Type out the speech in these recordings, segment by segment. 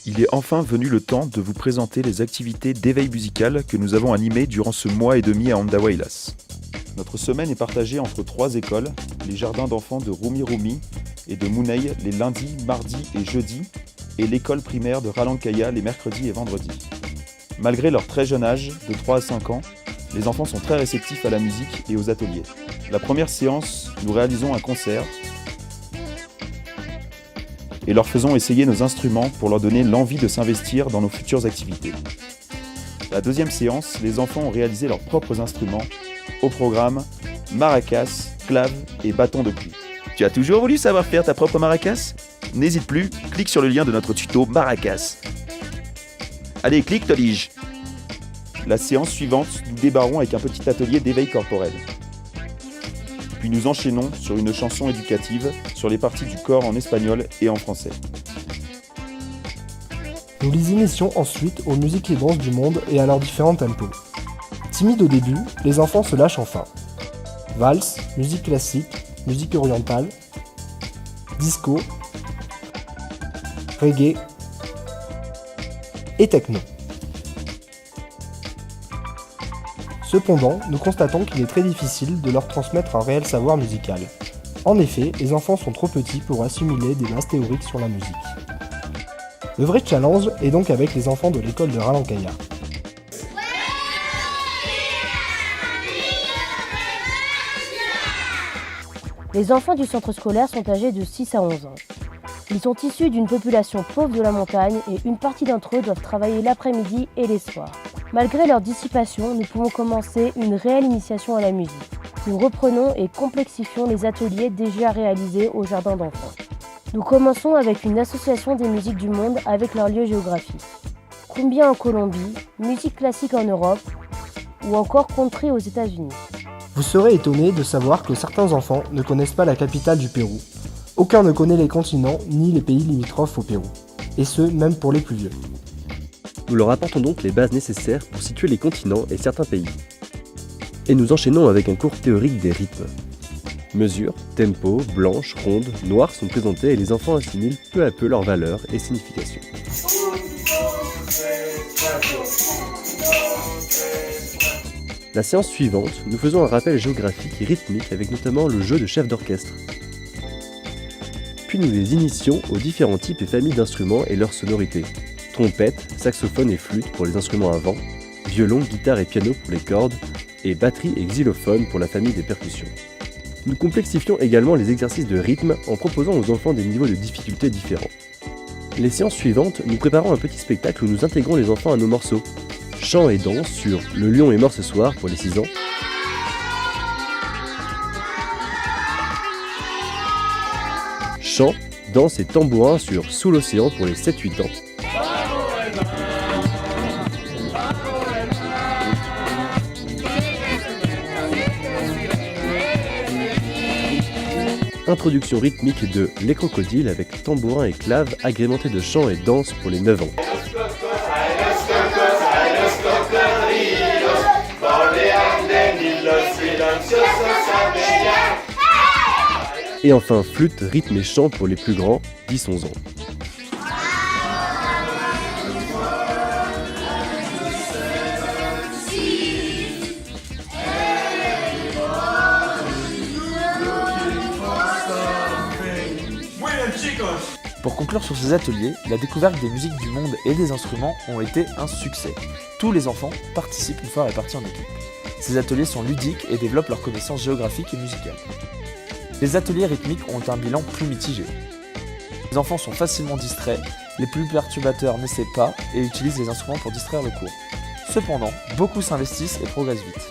Il est enfin venu le temps de vous présenter les activités d'éveil musical que nous avons animées durant ce mois et demi à Andahuaylas. Notre semaine est partagée entre 3 écoles, les jardins d'enfants de Rumi Rumi et de Mounei les lundis, mardis et jeudis, et l'école primaire de Ralankaya les mercredis et vendredis. Malgré leur très jeune âge, de 3 à 5 ans, les enfants sont très réceptifs à la musique et aux ateliers. La première séance, nous réalisons un concert et leur faisons essayer nos instruments pour leur donner l'envie de s'investir dans nos futures activités. La deuxième séance, les enfants ont réalisé leurs propres instruments, au programme maracas, clave et bâton de pluie. Tu as toujours voulu savoir faire ta propre maracas ? N'hésite plus, clique sur le lien de notre tuto maracas. Allez, clique, te dis-je. La séance suivante, nous débarrons avec un petit atelier d'éveil corporel. Puis nous enchaînons sur une chanson éducative sur les parties du corps en espagnol et en français. Nous les initions ensuite aux musiques et danses du monde et à leurs différents tempos. Timides au début, les enfants se lâchent enfin. Valse, musique classique, musique orientale, disco, reggae et techno. Cependant, nous constatons qu'il est très difficile de leur transmettre un réel savoir musical. En effet, les enfants sont trop petits pour assimiler des bases théoriques sur la musique. Le vrai challenge est donc avec les enfants de l'école de Ralankaya. Les enfants du centre scolaire sont âgés de 6 à 11 ans. Ils sont issus d'une population pauvre de la montagne et une partie d'entre eux doivent travailler l'après-midi et les soirs. Malgré leur dissipation, nous pouvons commencer une réelle initiation à la musique. Nous reprenons et complexifions les ateliers déjà réalisés au jardin d'enfants. Nous commençons avec une association des musiques du monde avec leur lieu géographique. Cumbia en Colombie, musique classique en Europe ou encore country aux États-Unis. Vous serez étonnés de savoir que certains enfants ne connaissent pas la capitale du Pérou. Aucun ne connaît les continents ni les pays limitrophes au Pérou, et ce, même pour les plus vieux. Nous leur apportons donc les bases nécessaires pour situer les continents et certains pays. Et nous enchaînons avec un cours théorique des rythmes. Mesures, tempo, blanches, rondes, noires sont présentées et les enfants assimilent peu à peu leurs valeurs et significations. La séance suivante, nous faisons un rappel géographique et rythmique avec notamment le jeu de chef d'orchestre. Puis nous les initions aux différents types et familles d'instruments et leurs sonorités. Trompette, saxophone et flûte pour les instruments à vent, violon, guitare et piano pour les cordes, et batterie et xylophone pour la famille des percussions. Nous complexifions également les exercices de rythme en proposant aux enfants des niveaux de difficulté différents. Les séances suivantes, nous préparons un petit spectacle où nous intégrons les enfants à nos morceaux. Chant et danse sur Le lion est mort ce soir pour les 6 ans, chant, danse et tambourin sur Sous l'océan pour les 7-8 ans. Introduction rythmique de Les crocodiles avec tambourin et clave agrémenté de chant et danse pour les 9 ans. Et enfin flûte, rythme et chant pour les plus grands, 10-11 ans. Pour conclure sur ces ateliers, la découverte des musiques du monde et des instruments ont été un succès. Tous les enfants participent une fois répartis en équipe. Ces ateliers sont ludiques et développent leurs connaissances géographiques et musicales. Les ateliers rythmiques ont un bilan plus mitigé. Les enfants sont facilement distraits, les plus perturbateurs n'essaient pas et utilisent les instruments pour distraire le cours. Cependant, beaucoup s'investissent et progressent vite.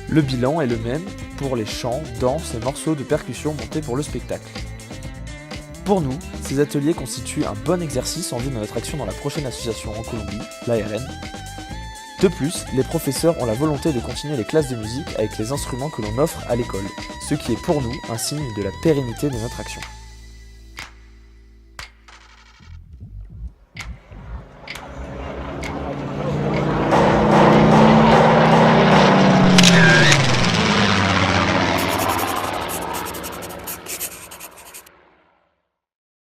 Le bilan est le même pour les chants, danses et morceaux de percussion montés pour le spectacle. Pour nous, ces ateliers constituent un bon exercice en vue de notre action dans la prochaine association en Colombie, l'ARN. De plus, les professeurs ont la volonté de continuer les classes de musique avec les instruments que l'on offre à l'école, ce qui est pour nous un signe de la pérennité de notre action.